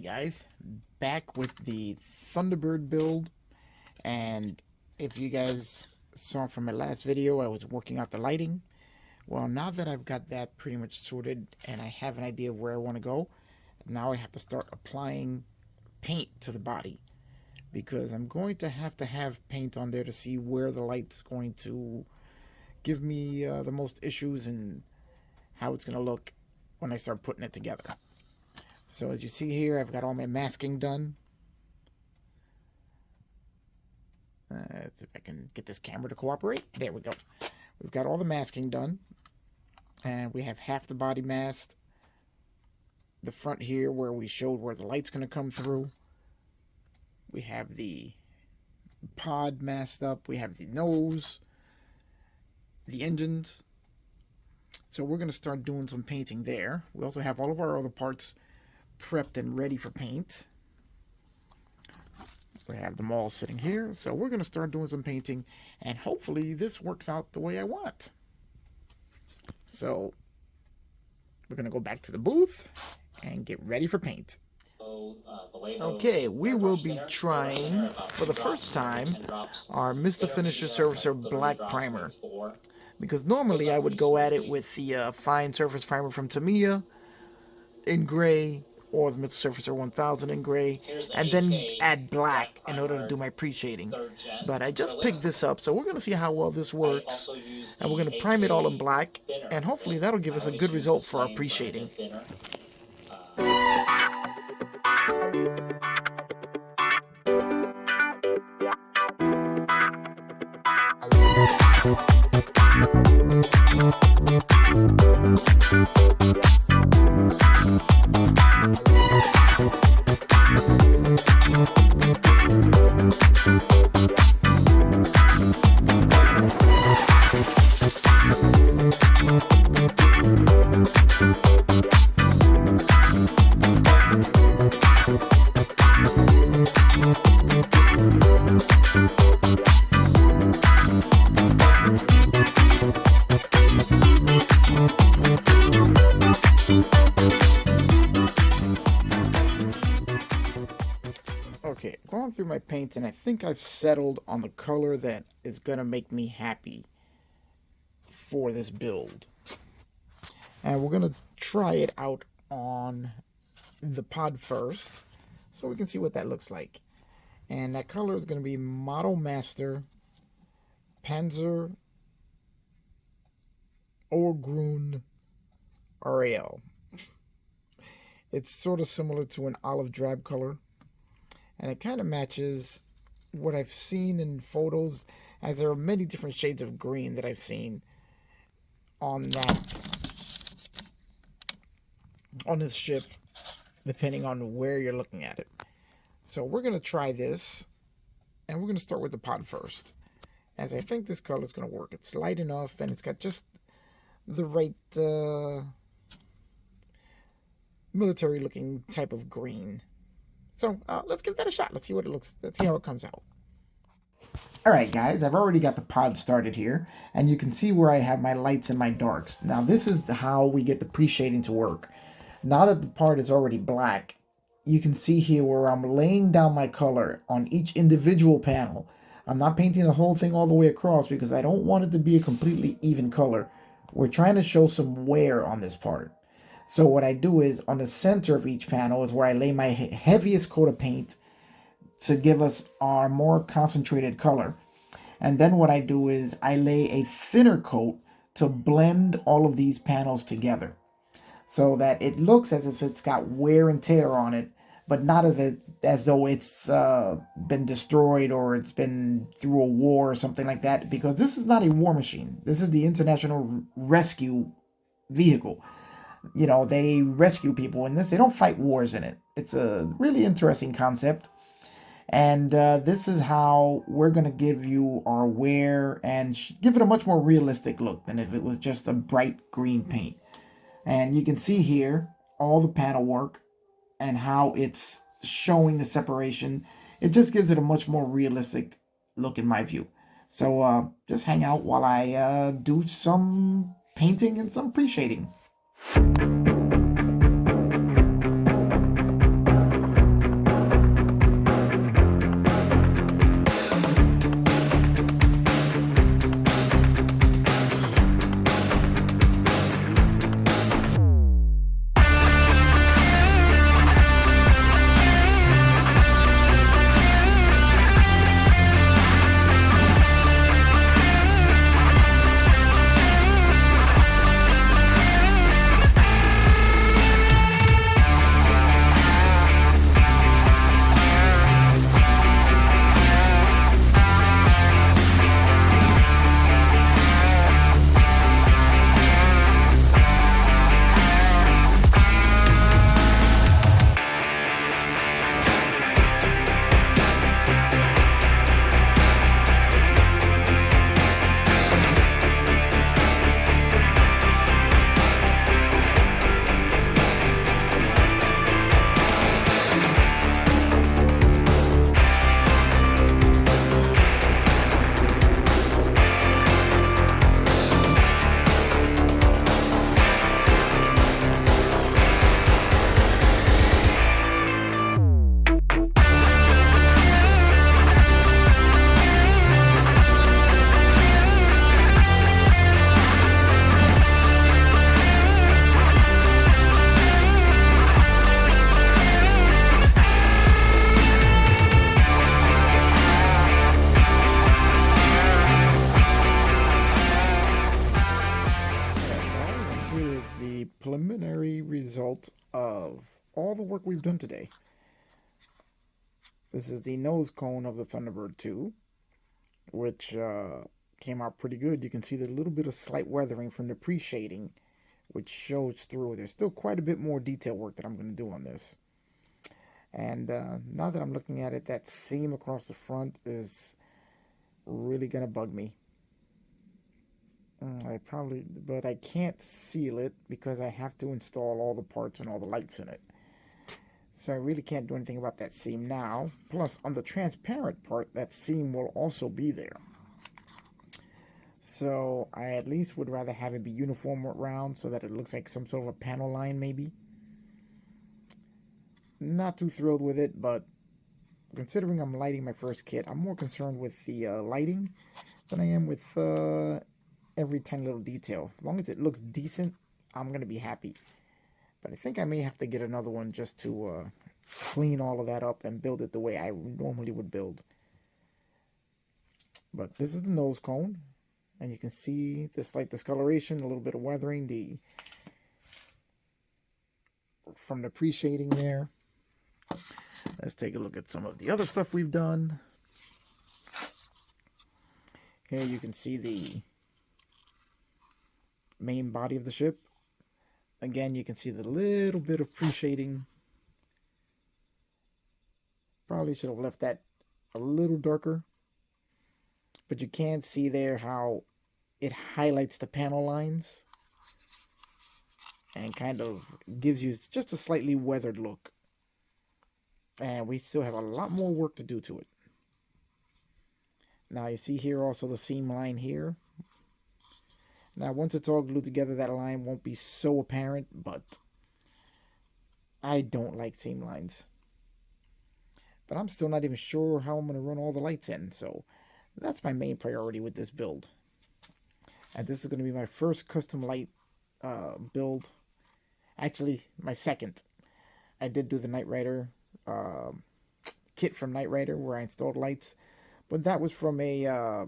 Alright guys, back with the Thunderbird build, and if you guys saw from my last video, I was working out the lighting. Well, now that I've got that pretty much sorted and I have an idea of where I want to go, now I have to start applying paint to the body, because I'm going to have paint on there to see where the light's going to give me the most issues and how it's going to look when I start putting it together. So as you see here, I've got all my masking done. Let's see if I can get this camera to cooperate. There we go. We've got all the masking done. And we have half the body masked. The front here where we showed where the light's going to come through. We have the pod masked up. We have the nose. The engines. So we're going to start doing some painting there. We also have all of our other parts prepped and ready for paint. We have them all sitting here, so we're going to start doing some painting, and hopefully this works out the way I want. So we're going to go back to the booth and get ready for paint. Okay, we will be trying for the first time our Mr. Finisher Surfacer Black Primer, because normally I would go at it with the Fine Surface Primer from Tamiya in gray, or the Mr. Surfacer 1000 in gray, and then add black in order to do my pre-shading. But I just picked this up, so we're going to see how well this works, and we're going to prime it all in black, and hopefully that'll give us a good result for our pre-shading. Okay, going through my paints, and I think I've settled on the color that is going to make me happy for this build. And we're going to try it out on the pod first, so we can see what that looks like. And that color is going to be Model Master Panzer Orgrun RAL. It's sort of similar to an olive drab color, and it kind of matches what I've seen in photos, as there are many different shades of green that I've seen on this ship, depending on where you're looking at it. So we're going to try this, and we're going to start with the pod first, as I think this color is going to work. It's light enough, and it's got just the right military looking type of green. So let's give that a shot. Let's see what it looks. Let's see how it comes out. All right, guys, I've already got the pod started here, and you can see where I have my lights and my darks. Now, this is how we get the pre-shading to work. Now that the part is already black, you can see here where I'm laying down my color on each individual panel. I'm not painting the whole thing all the way across because I don't want it to be a completely even color. We're trying to show some wear on this part. So what I do is, on the center of each panel is where I lay my heaviest coat of paint to give us our more concentrated color. And then what I do is I lay a thinner coat to blend all of these panels together, so that it looks as if it's got wear and tear on it, but not as though it's been destroyed or it's been through a war or something like that, because this is not a war machine. This is the International Rescue Vehicle. You know, they rescue people in this. They don't fight wars in it. It's a really interesting concept. And this is how we're going to give you our wear and give it a much more realistic look than if it was just a bright green paint. And you can see here all the panel work and how it's showing the separation. It just gives it a much more realistic look in my view. So just hang out while I do some painting and some pre-shading. Here is the preliminary result of all the work we've done today. This is the nose cone of the Thunderbird 2, which came out pretty good. You can see there's a little bit of slight weathering from the pre-shading, which shows through. There's still quite a bit more detail work that I'm going to do on this. And now that I'm looking at it, that seam across the front is really going to bug me. But I can't seal it because I have to install all the parts and all the lights in it. So I really can't do anything about that seam now. Plus, on the transparent part, that seam will also be there. So I at least would rather have it be uniform around so that it looks like some sort of a panel line maybe. Not too thrilled with it, but considering I'm lighting my first kit, I'm more concerned with the lighting than I am with every tiny little detail. As long as it looks decent, I'm going to be happy. But I think I may have to get another one just to clean all of that up and build it the way I normally would build. But this is the nose cone. And you can see the slight discoloration, a little bit of weathering from the pre-shading there. Let's take a look at some of the other stuff we've done. Here you can see the main body of the ship. Again, you can see the little bit of pre-shading. Probably should have left that a little darker. But you can see there how it highlights the panel lines and kind of gives you just a slightly weathered look. And we still have a lot more work to do to it. Now you see here also the seam line here. Now once it's all glued together, that line won't be so apparent, but I don't like seam lines. But I'm still not even sure how I'm going to run all the lights in, so that's my main priority with this build. And this is going to be my first custom light build. Actually, my second. I did do the Knight Rider kit from Knight Rider where I installed lights, but that was from a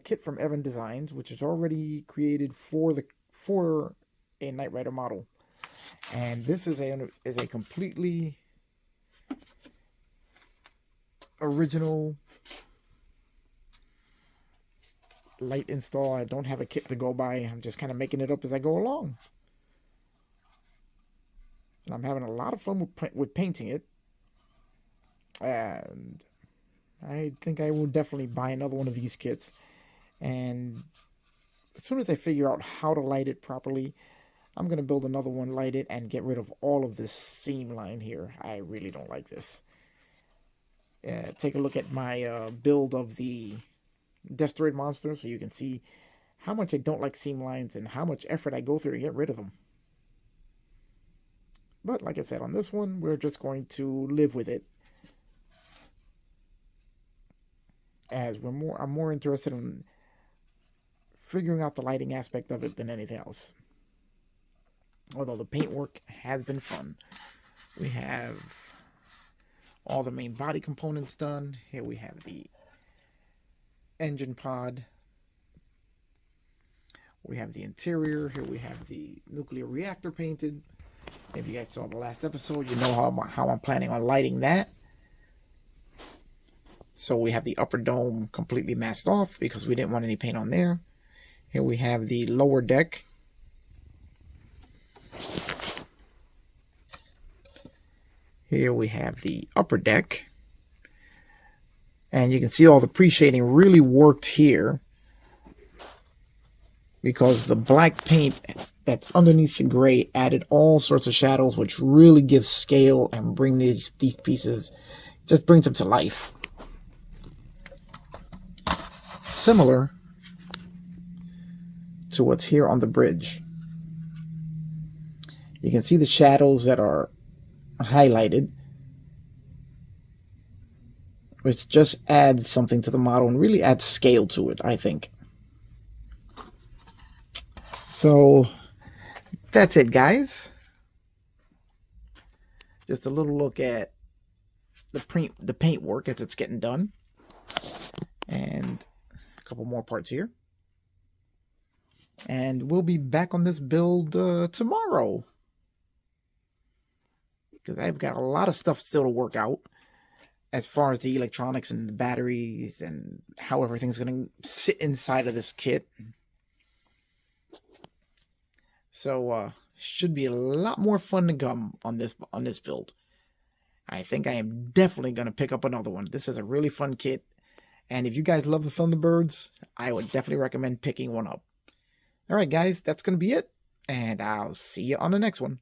kit from Evan Designs, which is already created for a Knight Rider model. And this is a completely original light install. I don't have a kit to go by. I'm just kind of making it up as I go along. And I'm having a lot of fun with painting it. And I think I will definitely buy another one of these kits. And as soon as I figure out how to light it properly, I'm going to build another one, light it, and get rid of all of this seam line here. I really don't like this. Take a look at my build of the Destroyed Monster so you can see how much I don't like seam lines and how much effort I go through to get rid of them. But like I said, on this one, we're just going to live with it. As I'm more interested in figuring out the lighting aspect of it than anything else. Although the paintwork has been fun. We have all the main body components done. Here we have the engine pod. We have the interior. Here we have the nuclear reactor painted. If you guys saw the last episode, you know how I'm planning on lighting that. So we have the upper dome completely masked off because we didn't want any paint on there. Here we have the lower deck. Here we have the upper deck. And you can see all the pre-shading really worked here because the black paint that's underneath the gray added all sorts of shadows, which really gives scale and bring these pieces, just brings them to life. Similar to what's here on the bridge. You can see the shadows that are highlighted, which just adds something to the model and really adds scale to it, I think. So that's it, guys. Just a little look at the paint work as it's getting done. And a couple more parts here. And we'll be back on this build tomorrow, because I've got a lot of stuff still to work out as far as the electronics and the batteries and how everything's going to sit inside of this kit. So should be a lot more fun to come on this build. I think I am definitely going to pick up another one. This is a really fun kit, and if you guys love the Thunderbirds, I would definitely recommend picking one up. All right, guys, that's going to be it, and I'll see you on the next one.